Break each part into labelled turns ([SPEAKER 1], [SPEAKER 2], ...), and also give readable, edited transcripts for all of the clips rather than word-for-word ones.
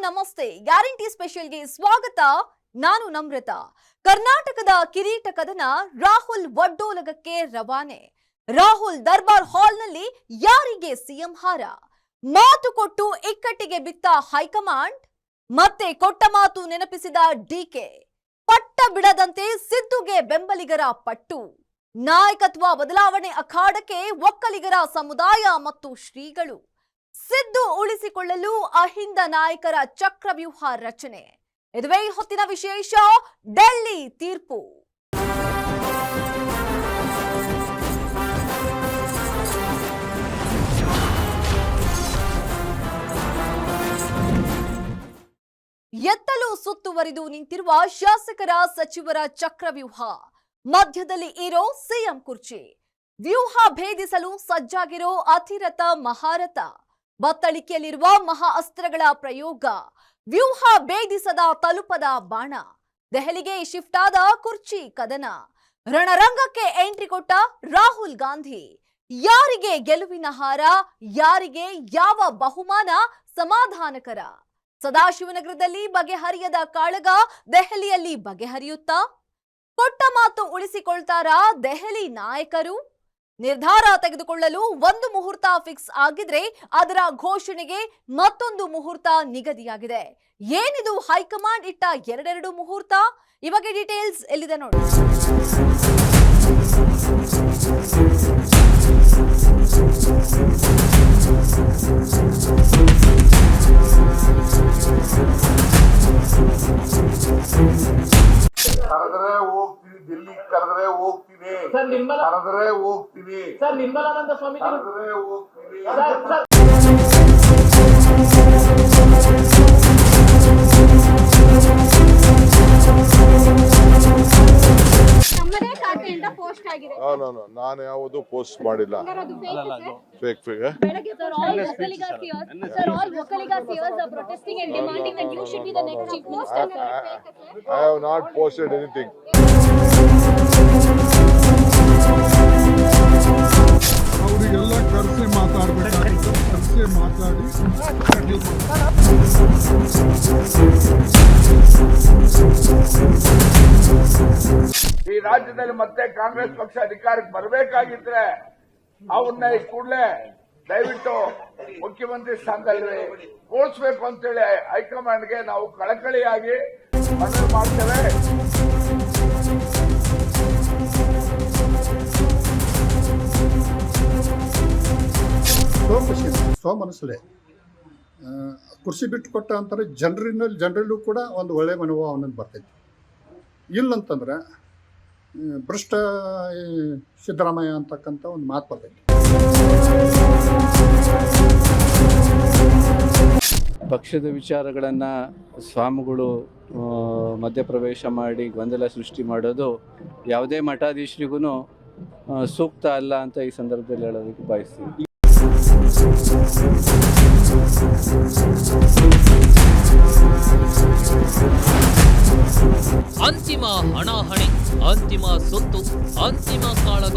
[SPEAKER 1] ನಮಸ್ತೆ. ಗ್ಯಾರಂಟಿ ಸ್ಪೆಷಲ್ಗೆ ಸ್ವಾಗತ. ನಾನು ನಮ್ರತ. ಕರ್ನಾಟಕದ ಕಿರೀಟ ಕದನ ರಾಹುಲ್ ವಡ್ಡೋಲಗಕ್ಕೆ ರವಾನೆ. ರಾಹುಲ್ ದರ್ಬಾರ್ ಹಾಲ್ನಲ್ಲಿ ಯಾರಿಗೆ ಸಿಎಂ ಹಾರ? ಮಾತು ಕೊಟ್ಟು ಇಕ್ಕಟ್ಟಿಗೆ ಬಿತ್ತ ಹೈಕಮಾಂಡ್. ಮತ್ತೆ ಕೊಟ್ಟ ಮಾತು ನೆನಪಿಸಿದ ಡಿಕೆ. ಪಟ್ಟ ಬಿಡದಂತೆ ಸಿದ್ದುಗೆ ಬೆಂಬಲಿಗರ ಪಟ್ಟು. ನಾಯಕತ್ವ ಬದಲಾವಣೆ ಅಖಾಡಕ್ಕೆ ಒಕ್ಕಲಿಗರ ಸಮುದಾಯ ಮತ್ತು ಶ್ರೀಗಳು. ಸಿದ್ದು ಉಳಿಸಿಕೊಳ್ಳಲು ಅಹಿಂದ ನಾಯಕರ ಚಕ್ರವ್ಯೂಹ ರಚನೆ. ಇದುವೇ ಹೊತ್ತಿನ ವಿಶೇಷ. ಡೆಲ್ಲಿ ತೀರ್ಪು. ಎತ್ತಲು ಸುತ್ತುವರಿದು ನಿಂತಿರುವ ಶಾಸಕರ ಸಚಿವರ ಚಕ್ರವ್ಯೂಹ. ಮಧ್ಯದಲ್ಲಿ ಇರೋ ಸಿಎಂ ಕುರ್ಚಿ. ವ್ಯೂಹ ಭೇದಿಸಲು ಸಜ್ಜಾಗಿರೋ ಅತಿರಥ ಮಹಾರಥ. ಬತ್ತಳಿಕೆಯಲ್ಲಿರುವ ಮಹಾ ಅಸ್ತ್ರಗಳ ಪ್ರಯೋಗ. ವ್ಯೂಹ ಭೇದಿಸದ ತಲುಪದ ಬಾಣ. ದೆಹಲಿಗೆ ಶಿಫ್ಟ್ ಆದ ಕುರ್ಚಿ ಕದನ. ರಣರಂಗಕ್ಕೆ ಎಂಟ್ರಿ ಕೊಟ್ಟ ರಾಹುಲ್ ಗಾಂಧಿ. ಯಾರಿಗೆ ಗೆಲುವಿನ ಹಾರ? ಯಾರಿಗೆ ಯಾವ ಬಹುಮಾನ ಸಮಾಧಾನಕರ? ಸದಾಶಿವನಗರದಲ್ಲಿ ಬಗೆಹರಿಯದ ಕಾಳಗ ದೆಹಲಿಯಲ್ಲಿ ಬಗೆಹರಿಯುತ್ತಾ? ಕೊಟ್ಟ ಮಾತು ಉಳಿಸಿಕೊಳ್ತಾರಾ ದೆಹಲಿ ನಾಯಕರು? ನಿರ್ಧಾರ ತೆಗೆದುಕೊಳ್ಳಲು ಒಂದು ಮುಹೂರ್ತ ಫಿಕ್ಸ್ ಆಗಿದ್ರೆ ಅದರ ಘೋಷಣೆಗೆ ಮತ್ತೊಂದು ಮುಹೂರ್ತ ನಿಗದಿಯಾಗಿದೆ. ಏನಿದು ಹೈಕಮಾಂಡ್ ಇಟ್ಟ ಎರಡೆರಡು ಮುಹೂರ್ತ? ಇವಾಗ ಡೀಟೇಲ್ಸ್ ಎಲ್ಲಿದೆ ನೋಡಿ.
[SPEAKER 2] ಕರೆದ್ರೆ ಹೋಗ್ತೀನಿ, ದಿಲ್ಲಿ ಕರೆದ್ರೆ ಹೋಗ್ತೀನಿ, ಕರೆದ್ರೆ ಹೋಗ್ತೀನಿ,
[SPEAKER 3] ನಿರ್ಮಲಾನಂದ ಸ್ವಾಮಿ
[SPEAKER 2] ಕರೆದ್ರೆ ಹೋಗ್ತೀನಿ.
[SPEAKER 4] ನಮ್ಮದೇ ಖಾತೆಯಿಂದ ಪೋಸ್ಟ್ ಆಗಿದೆ.
[SPEAKER 2] ನಾನು ಯಾವುದು ಪೋಸ್ಟ್ ಮಾಡಿಲ್ಲ. ಫೇಕ್
[SPEAKER 4] ಬೆಳಗ್ಗೆ sir, all Vocaligas hears are protesting and demanding that you should be the next chief minister.
[SPEAKER 2] I have not posted anything.
[SPEAKER 5] ಅವರಿಗೆಲ್ಲ ಕರೆಸಿ ಮಾತಾಡಬೇಕಾಗಿತ್ತು. ಕರೆಸಿ ಮಾತಾಡಿ
[SPEAKER 2] ಈ ರಾಜ್ಯದಲ್ಲಿ ಮತ್ತೆ ಕಾಂಗ್ರೆಸ್ ಪಕ್ಷ ಅಧಿಕಾರಕ್ಕೆ ಬರಬೇಕಾಗಿದ್ರೆ ಅವನ್ನ ಈ ಕೂಡಲೇ ದಯವಿಟ್ಟು ಮುಖ್ಯಮಂತ್ರಿ ಸ್ಥಾನದಲ್ಲಿ ಕೂರಿಸಬೇಕು ಅಂತೇಳಿ ಹೈಕಮಾಂಡ್ಗೆ ನಾವು ಕಳಕಳಿಯಾಗಿ ಮನವಿ ಮಾಡ್ತೇವೆ.
[SPEAKER 5] ಮನಸ್ಸಲ್ಲೇ ಕುರ್ಚಿ ಬಿಟ್ಟು ಕೊಟ್ಟ ಅಂತಾರೆ. ಜನರಲ್ಲೂ ಕೂಡ ಒಂದು ಒಳ್ಳೆ ಮನೋಭಾವ ಅವನಲ್ಲಿ ಬರ್ತೈತಿ. ಇಲ್ಲಂತಂದ್ರೆ ಭ್ರಷ್ಟ ಸಿದ್ದರಾಮಯ್ಯ ಅಂತಕ್ಕಂಥ ಒಂದು ಮಾತು ಬರ್ತೈತಿ.
[SPEAKER 6] ಪಕ್ಷದ ವಿಚಾರಗಳನ್ನು ಸ್ವಾಮಿಗಳು ಮಧ್ಯಪ್ರವೇಶ ಮಾಡಿ ಗೊಂದಲ ಸೃಷ್ಟಿ ಮಾಡೋದು ಯಾವುದೇ ಮಠಾಧೀಶರಿಗೂ ಸೂಕ್ತ ಅಲ್ಲ ಅಂತ ಈ ಸಂದರ್ಭದಲ್ಲಿ ಹೇಳೋದಕ್ಕೆ ಬಯಸ್ತೀನಿ.
[SPEAKER 7] ಅಂತಿಮ ಹಣಾಹಣಿ, ಅಂತಿಮ ಸೊತ್ತು, ಅಂತಿಮ ಕಾಳಗ.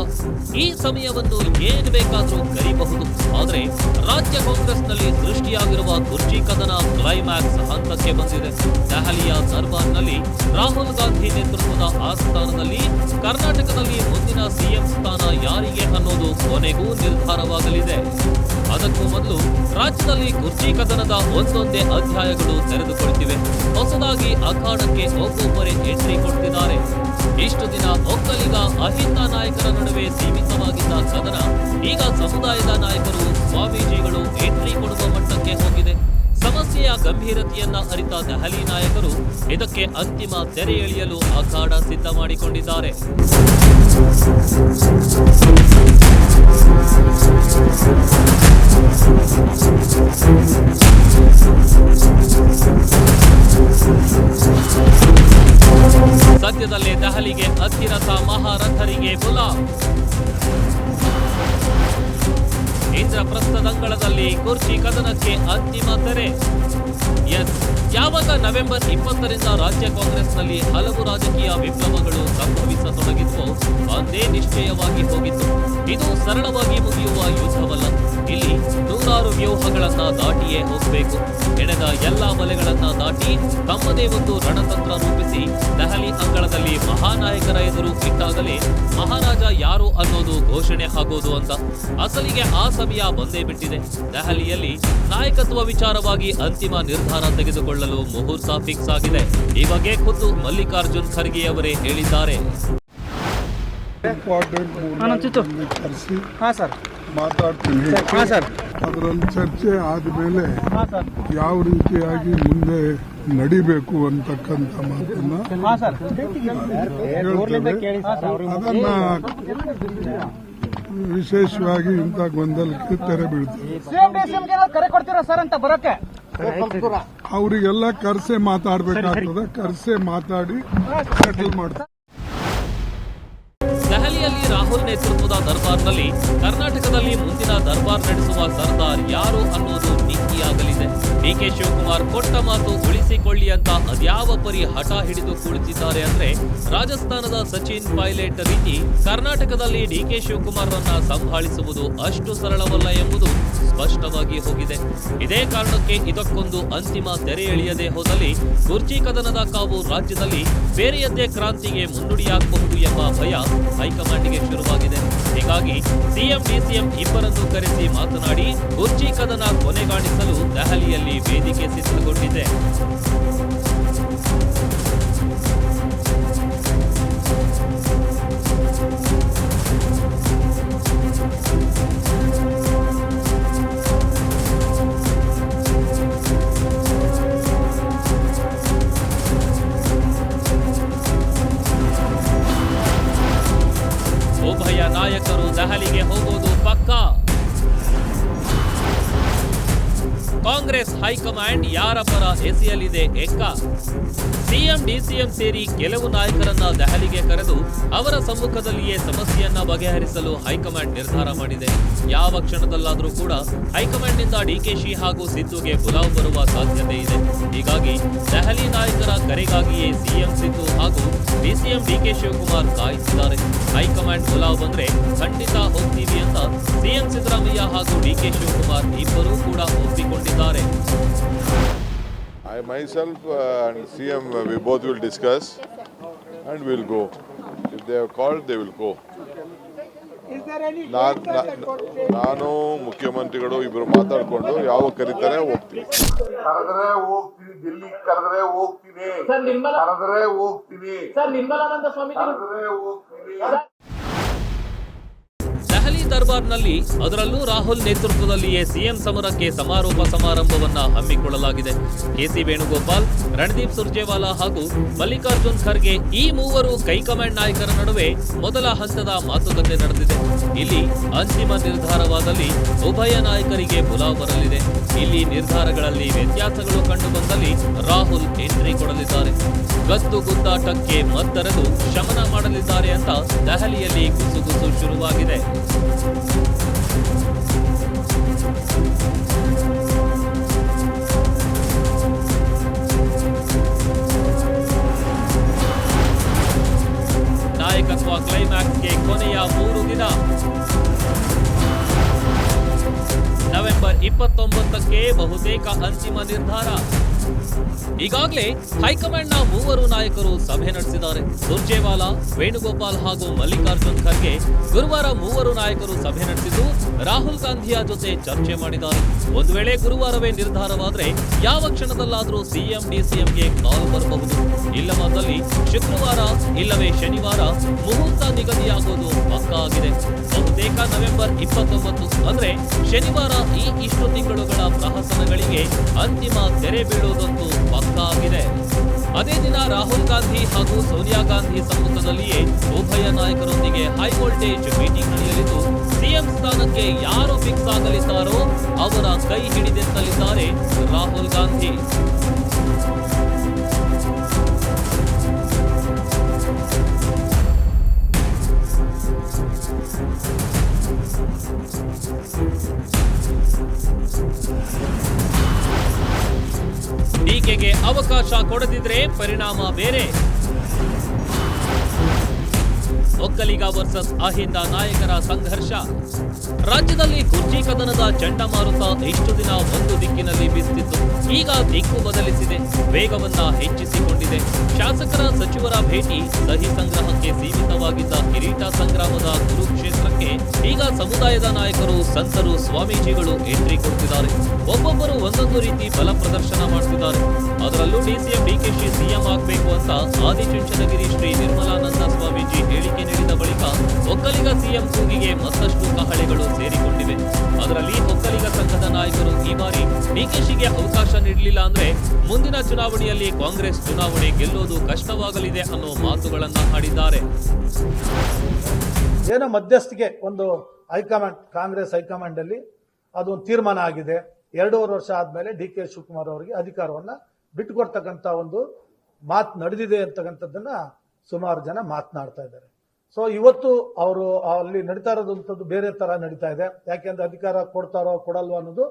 [SPEAKER 7] ಈ ಸಮಯವನ್ನು ಏನು ಬೇಕಾದರೂ ಕರೀಬಹುದು. ಆದರೆ ರಾಜ್ಯ ಕಾಂಗ್ರೆಸ್ನಲ್ಲಿ ಸೃಷ್ಟಿಯಾಗಿರುವ ಕುರ್ಚಿ ಕದನ ಕ್ಲೈಮ್ಯಾಕ್ಸ್ ಹಂತಕ್ಕೆ ಬಂದಿದೆ. ದೆಹಲಿಯ ದರ್ಬಾರ್ನಲ್ಲಿ ರಾಹುಲ್ ಗಾಂಧಿ ನೇತೃತ್ವದ ಆಸ್ಥಾನದಲ್ಲಿ ಕರ್ನಾಟಕದಲ್ಲಿ ಮುಂದಿನ ಸಿಎಂ ಸ್ಥಾನ ಯಾರಿಗೆ ಅನ್ನೋದು ಕೊನೆಗೂ ನಿರ್ಧಾರವಾಗಲಿದೆ. ಅದಕ್ಕೂ ಮೊದಲು ರಾಜ್ಯದಲ್ಲಿ ಕುರ್ಚಿ ಕದನದ ಒಂದೊಂದೇ ಅಧ್ಯಾಯಗಳು ತೆರೆದುಕೊಳ್ತಿವೆ. ಹೊಸದಾಗಿ ಅಖಾಡಕ್ಕೆ ಒಬ್ಬೊಬ್ಬರೇ ಎಂಟ್ರಿ ಕೊಡ್ತಿದ್ದಾರೆ. ಇಷ್ಟು ದಿನ ಒಕ್ಕಲಿಗ ಅಹಿಂದ ನಾಯಕರ ನಡುವೆ ಸೀಮಿತವಾಗಿದ್ದ ಕದನ ಈಗ ಸಮುದಾಯದ ನಾಯಕರು, ಸ್ವಾಮೀಜಿಗಳು ಎಂಟ್ರಿ ಕೊಡುವ ಮಟ್ಟಕ್ಕೆ ಹೋಗಿದೆ. ಸಮಸ್ಯೆಯ ಗಂಭೀರತೆಯನ್ನ ಅರಿತ ದೆಹಲಿ ನಾಯಕರು ಇದಕ್ಕೆ ಅಂತಿಮ ತೆರೆ ಎಳೆಯಲು ಅಖಾಡ ಸಿದ್ಧ ಮಾಡಿಕೊಂಡಿದ್ದಾರೆ. ಸದ್ಯದಲ್ಲೇ ದೆಹಲಿಗೆ ಅತಿರಥ ಮಹಾರಥರಿಗೆ ಬುಲಾವ್. ಇಂದ್ರಪ್ರಸ್ಥದಂಗಳದಲ್ಲಿ ಕುರ್ಚಿ ಕದನಕ್ಕೆ ಅಂತಿಮ ತೆರೆ. ಎಸ್, ಯಾವಾಗ ನವೆಂಬರ್ 20ರಿಂದ ರಾಜ್ಯ ಕಾಂಗ್ರೆಸ್ನಲ್ಲಿ ಹಲವು ರಾಜಕೀಯ ವಿಪ್ಲವಗಳು ಸಂಭವಿಸತೊಡಗಿದ್ವೋ ಅಂದೇ ನಿಶ್ಚಯವಾಗಿ ಹೋಗಿತ್ತು. ಇದು ಸರಳವಾಗಿ ಮುಗಿಯುವ ಯುದ್ಧವಲ್ಲ. ಇಲ್ಲಿ ನೂರಾರು ವ್ಯೂಹಗಳನ್ನ ದಾಟಿಯೇ ಹೋಗಬೇಕು. ಎಳೆದ ಎಲ್ಲಾ ವಲೆಗಳನ್ನ ದಾಟಿ ತಮ್ಮದೇ ಒಂದು ರಣತಂತ್ರ ರೂಪಿಸಿ ದೆಹಲಿ ಅಂಗಳದಲ್ಲಿ ಮಹಾನಾಯಕರ ಎದುರು ಇಟ್ಟಾಗಲೇ ಮಹಾರಾಜ ಯಾರು ಅನ್ನೋದು ಘೋಷಣೆ ಆಗೋದು ಅಂತ. ಅಸಲಿಗೆ ಆ ಸಮಯ ಬಂದೇ ಬಿಟ್ಟಿದೆ. ದೆಹಲಿಯಲ್ಲಿ ನಾಯಕತ್ವ ವಿಚಾರವಾಗಿ ಅಂತಿಮ ನಿರ್ಧಾರ ತೆಗೆದುಕೊಳ್ಳಲು ಮುಹೂರ್ತ ಫಿಕ್ಸ್ ಆಗಿದೆ. ಈ ಬಗ್ಗೆ ಖುದ್ದು ಮಲ್ಲಿಕಾರ್ಜುನ್ ಖರ್ಗೆ ಅವರೇ ಹೇಳಿದ್ದಾರೆ.
[SPEAKER 3] ಕರೆಸಿ ಮಾತಾಡ್ತೀನಿ. ಅದರಲ್ಲಿ ಚರ್ಚೆ ಆದಮೇಲೆ ಯಾವ ರೀತಿಯಾಗಿ ಮುಂದೆ ನಡಿಬೇಕು ಅಂತಕ್ಕಂಥ ಮಾತನ್ನ ಹೇಳ್ತೇವೆ. ಅದನ್ನ ವಿಶೇಷವಾಗಿ ಇಂಥ ಗೊಂದಲಕ್ಕೆ ತೆರೆ ಬೀಳ್ತದೆ. ಅವರಿಗೆಲ್ಲ ಕರೆಸೆ ಮಾತಾಡ್ಬೇಕಾಗ್ತದೆ. ಕರೆಸೆ ಮಾತಾಡಿ ಸೆಟಲ್ ಮಾಡ್ತಾರೆ.
[SPEAKER 7] ದೆಹಲಿಯಲ್ಲಿ ರಾಹುಲ್ ನೇತೃತ್ವದ ದರ್ಬಾರ್ನಲ್ಲಿ ಕರ್ನಾಟಕದಲ್ಲಿ ಮುಂದಿನ ದರ್ಬಾರ್ ನಡೆಸುವ ಸರ್ದಾರ್ ಯಾರು ಅನ್ನೋದು ನಿಕ್ಕಿಯಾಗಲಿದೆ. ಡಿಕೆ ಶಿವಕುಮಾರ್ ಕೊಟ್ಟ ಮಾತು ಉಳಿಸಿಕೊಳ್ಳಿ ಅಂತ ಅದ್ಯಾವ ಪರಿ ಹಠ ಹಿಡಿದು ಕುಳಿತಿದ್ದಾರೆ ಅಂದ್ರೆ ರಾಜಸ್ಥಾನದ ಸಚಿನ್ ಪೈಲಟ್ ರೀತಿ ಕರ್ನಾಟಕದಲ್ಲಿ ಡಿಕೆ ಶಿವಕುಮಾರ್ರನ್ನ ಸಂಭಾಳಿಸುವುದು ಅಷ್ಟು ಸರಳವಲ್ಲ ಎಂಬುದು ಸ್ಪಷ್ಟವಾಗಿ ಹೋಗಿದೆ. ಇದೇ ಕಾರಣಕ್ಕೆ ಇದಕ್ಕೊಂದು ಅಂತಿಮ ತೆರೆ ಎಳೆಯದೆ ಹೋದಲ್ಲಿ ಕುರ್ಚಿ ಕದನದ ಕಾವು ರಾಜ್ಯದಲ್ಲಿ ಬೇರೆಯದ್ದೇ ಕ್ರಾಂತಿಗೆ ಮುನ್ನುಡಿಯಾಗಬಹುದು ಎಂಬ ಭಯ ಹೈಕಮಾಂಡ್ಗೆ ಶುರುವಾಗಿದೆ. ಹೀಗಾಗಿ ಸಿಎಂ ಡಿಸಿಎಂ ಇಬ್ಬರನ್ನು ಕರೆಸಿ ಮಾತನಾಡಿ ಕುರ್ಚಿ ಕದನ ಕೊನೆಗಾಣಿಸಲು ದೆಹಲಿಯಲ್ಲಿ ವೇದಿಕೆ ಸಿದ್ಧಗೊಂಡಿದೆ. ಉಭಯ ನಾಯಕರು ದೆಹಲಿಗೆ ಹೋಗೋದು ಪಕ್ಕಾ. ಕಾಂಗ್ರೆಸ್ ಹೈಕಮಾಂಡ್ ಯಾರ ಪರ ಎಸೆಯಲಿದೆ ಎಕ್ಕ? ಸಿಎಂ ಡಿಸಿಎಂ ಸೇರಿ ಕೆಲವು ನಾಯಕರನ್ನ ದೆಹಲಿಗೆ ಕರೆದು ಅವರ ಸಮ್ಮುಖದಲ್ಲಿಯೇ ಸಮಸ್ಯೆಯನ್ನ ಬಗೆಹರಿಸಲು ಹೈಕಮಾಂಡ್ ನಿರ್ಧಾರ ಮಾಡಿದೆ. ಯಾವ ಕ್ಷಣದಲ್ಲಾದರೂ ಕೂಡ ಹೈಕಮಾಂಡ್ನಿಂದ ಡಿಕೆಶಿ ಹಾಗೂ ಸಿದ್ದುಗೆ ಬುಲಾವ್ ಬರುವ ಸಾಧ್ಯತೆ ಇದೆ. ಹೀಗಾಗಿ ದೆಹಲಿ ನಾಯಕರ ಕರೆಗಾಗಿಯೇ ಸಿಎಂ ಸಿದ್ದು ಹಾಗೂ ಡಿಸಿಎಂ ಡಿಕೆ ಶಿವಕುಮಾರ್ ಕಾಯುತ್ತಿದ್ದಾರೆ. ಹೈಕಮಾಂಡ್ ಬುಲಾವ್ ಬಂದ್ರೆ ಖಂಡಿತ ಹೋಗ್ತೀವಿ ಅಂತ ಸಿಎಂ ಸಿದ್ದರಾಮಯ್ಯ ಹಾಗೂ ಡಿಕೆ ಶಿವಕುಮಾರ್ ಇಬ್ಬರೂ ಕೂಡ ಒಪ್ಪಿಕೊಂಡಿದ್ದಾರೆ.
[SPEAKER 2] I myself and CM, we both will discuss and we'll go. If they have called, they will go. ನಾನು ಮುಖ್ಯಮಂತ್ರಿಗಳು ಇಬ್ಬರು ಮಾತಾಡ್ಕೊಂಡು ಯಾವ ಕರೀತಾರೆ ಹೋಗ್ತೀನಿ. ಕರೆದ್ರೆ ಹೋಗ್ತೀನಿ, ಡೆಲ್ಲಿ ಕರೆದ್ರೆ ಹೋಗ್ತೀನಿ, ಕರೆದ್ರೆ ಹೋಗ್ತೀನಿ, ಕರೆದ್ರೆ ಹೋಗ್ತೀನಿ.
[SPEAKER 7] ದೆಹಲಿ ದರ್ಬಾರ್ನಲ್ಲಿ ಅದರಲ್ಲೂ ರಾಹುಲ್ ನೇತೃತ್ವದಲ್ಲಿಯೇ ಸಿಎಂ ಸಮರಕ್ಕೆ ಸಮಾರೋಪ ಸಮಾರಂಭವನ್ನ ಹಮ್ಮಿಕೊಳ್ಳಲಾಗಿದೆ. ಕೆಸಿ ವೇಣುಗೋಪಾಲ್, ರಣದೀಪ್ ಸುರ್ಜೇವಾಲಾ ಹಾಗೂ ಮಲ್ಲಿಕಾರ್ಜುನ್ ಖರ್ಗೆ ಈ ಮೂವರು ಹೈಕಮಾಂಡ್ ನಾಯಕರ ನಡುವೆ ಮೊದಲ ಹಂತದ ಮಾತುಕತೆ ನಡೆದಿದೆ. ಇಲ್ಲಿ ಅಂತಿಮ ನಿರ್ಧಾರವಾದಲ್ಲಿ ಉಭಯ ನಾಯಕರಿಗೆ ಬುಲಾವ್ ಬರಲಿದೆ. ಇಲ್ಲಿ ನಿರ್ಧಾರಗಳಲ್ಲಿ ವ್ಯತ್ಯಾಸಗಳು ಕಂಡುಬಂದಲ್ಲಿ ರಾಹುಲ್ ಎಂಟ್ರಿ ಕೊಡಲಿದ್ದಾರೆ. ಗದ್ದು ಗುದ್ದಾಟಕ್ಕೆ ಮದ್ದರೆದು ಶಮನ ಮಾಡಲಿದ್ದಾರೆ ಅಂತ ದೆಹಲಿಯಲ್ಲಿ ಗುಸುಗುಸು ಶುರುವಾಗಿದೆ. ನಾಯಕತ್ವ ಕ್ಲೈಮ್ಯಾಕ್ಸ್ಗೆ ಕೊನೆಯ 3 ದಿನ. ನವೆಂಬರ್ 29ಕ್ಕೆ ಬಹುತೇಕ ಅಂತಿಮ ನಿರ್ಧಾರ. ಈಗಾಗಲೇ ಹೈಕಮಾಂಡ್ನ ಮೂವರು ನಾಯಕರು ಸಭೆ ನಡೆಸಿದ್ದಾರೆ. ಸುರ್ಜೇವಾಲಾ, ವೇಣುಗೋಪಾಲ್ ಹಾಗೂ ಮಲ್ಲಿಕಾರ್ಜುನ್ ಖರ್ಗೆ ಗುರುವಾರ ಮೂವರು ನಾಯಕರು ಸಭೆ ನಡೆಸಿದ್ದು ರಾಹುಲ್ ಗಾಂಧಿಯ ಜೊತೆ ಚರ್ಚೆ ಮಾಡಿದ್ದಾರೆ. ಒಂದು ವೇಳೆ ಗುರುವಾರವೇ ನಿರ್ಧಾರವಾದರೆ ಯಾವ ಕ್ಷಣದಲ್ಲಾದರೂ ಸಿಎಂ ಡಿಸಿಎಂಗೆ ಕಾಲ್ ಬರಬಹುದು. ಇಲ್ಲವಾದಲ್ಲಿ ಶುಕ್ರವಾರ ಇಲ್ಲವೇ ಶನಿವಾರ ಮುಹೂರ್ತ ನಿಗದಿಯಾಗುವುದು ಪಕ್ಕಾ ಆಗಿದೆ. ಬಹುತೇಕ ನವೆಂಬರ್ 29 ಅಂದ್ರೆ ಶನಿವಾರ ಇಷ್ಟು ತಿಂಗಳುಗಳ ಪ್ರಹಸನಗಳಿಗೆ ಅಂತಿಮ ತೆರೆ ಬೀಳುವುದಂತೂ ಪಕ್ಕಾ ಆಗಿದೆ. ಅದೇ ದಿನ ರಾಹುಲ್ ಗಾಂಧಿ ಹಾಗೂ ಸೋನಿಯಾ ಗಾಂಧಿ ಸಮ್ಮುಖದಲ್ಲಿಯೇ ಉಭಯ ನಾಯಕರೊಂದಿಗೆ ಹೈ ವೋಲ್ಟೇಜ್ ಮೀಟಿಂಗ್ ನಡೆಯಲಿದ್ದು ಸಿಎಂ ಸ್ಥಾನಕ್ಕೆ ಯಾರು ಫಿಕ್ಸ್ ಆಗಲಿದ್ದಾರೋ ಅವರ ಕೈ ಹಿಡಿದೆತ್ತಲಿದ್ದಾರೆ ರಾಹುಲ್ ಗಾಂಧಿ. ತನಿಖೆಗೆ ಅವಕಾಶ ಕೊಡದಿದ್ರೆ ಪರಿಣಾಮ ಬೇರೆ. ಒಕ್ಕಲಿಗ ವರ್ಸಸ್ ಅಹಿಂದ ನಾಯಕರ ಸಂಘರ್ಷ. ರಾಜ್ಯದಲ್ಲಿ ಕುರ್ಚಿ ಕದನದ ಚಂಡಮಾರುತ ಇಷ್ಟು ದಿನ ಒಂದು ದಿಕ್ಕಿನಲ್ಲಿ ಬೀಸುತ್ತಿತ್ತು. ಈಗ ದಿಕ್ಕು ಬದಲಿಸಿದೆ, ವೇಗವನ್ನ ಹೆಚ್ಚಿಸಿಕೊಂಡಿದೆ. ಶಾಸಕರ ಸಚಿವರ ಭೇಟಿ ಸಹಿ ಸಂಗ್ರಹಕ್ಕೆ ಸೀಮಿತವಾಗಿದ್ದ ಕಿರೀಟ ಸಂಗ್ರಾಮದ ಕುರುಕ್ಷೇತ್ರಕ್ಕೆ ಈಗ ಸಮುದಾಯದ ನಾಯಕರು, ಸಂತರು, ಸ್ವಾಮೀಜಿಗಳು ಎಂಟ್ರಿ ಕೊಡ್ತಿದ್ದಾರೆ. ಒಬ್ಬೊಬ್ಬರು ಒಂದೊಂದು ರೀತಿ ಬಲ ಪ್ರದರ್ಶನ ಮಾಡ್ತಿದ್ದಾರೆ. ಅದರಲ್ಲೂ ಡಿಸಿಎಂ ಡಿಕೆಶಿ ಸಿಎಂ ಆಗಬೇಕು ಅಂತ ಆದಿಚುಂಚನಗಿರಿ ಶ್ರೀ ನಿರ್ಮಲಾನಂದ ಸ್ವಾಮೀಜಿ ಹೇಳಿಕೆ ನೀಡಿದ ಬಳಿಕ ಒಕ್ಕಲಿಗ ಸಿಎಂ ಕೂಗಿಗೆ ಮತ್ತಷ್ಟು ಕಹಳೆಗಳು ಸೇರಿಕೊಂಡಿವೆ. ಅದರಲ್ಲಿ ಒಕ್ಕಲಿಗ ಸಂಘದ ನಾಯಕರು ಈ ಬಾರಿ ಡಿಕೆಶಿಗೆ ಅವಕಾಶ ನೀಡಲಿಲ್ಲ ಅಂದ್ರೆ ಮುಂದಿನ ಚುನಾವಣೆಯಲ್ಲಿ ಕಾಂಗ್ರೆಸ್ ಚುನಾವಣೆ ಗೆಲ್ಲೋದು ಕಷ್ಟವಾಗಲಿದೆ ಅನ್ನೋ ಮಾತುಗಳನ್ನ ಆಡಿದ್ದಾರೆ.
[SPEAKER 8] ಏನೋ ಮಧ್ಯಸ್ಥಿಕೆ ಒಂದು ಹೈಕಮಾಂಡ್, ಕಾಂಗ್ರೆಸ್ ಹೈಕಮಾಂಡ್ ಅಲ್ಲಿ ಅದೊಂದು ತೀರ್ಮಾನ ಆಗಿದೆ. 2.5 ವರ್ಷ ಆದ್ಮೇಲೆ DK ಶಿವಕುಮಾರ್ ಅವರಿಗೆ ಅಧಿಕಾರವನ್ನ ಬಿಟ್ಟುಕೊಡ್ತಕ್ಕಂಥ ಒಂದು ಮಾತು ನಡೆದಿದೆ ಅಂತಕ್ಕಂಥದ್ದನ್ನ ಸುಮಾರು ಜನ ಮಾತನಾಡ್ತಾ ಇದ್ದಾರೆ. ಸೊ ಇವತ್ತು ಅವರು ಅಲ್ಲಿ ನಡೀತಾ ಇರೋದಂಥದ್ದು ಬೇರೆ ತರ ನಡೀತಾ ಇದೆ. ಯಾಕೆಂದ್ರೆ ಅಧಿಕಾರ ಕೊಡ್ತಾರೋ ಕೊಡಲ್ವೋ ಅನ್ನೋದು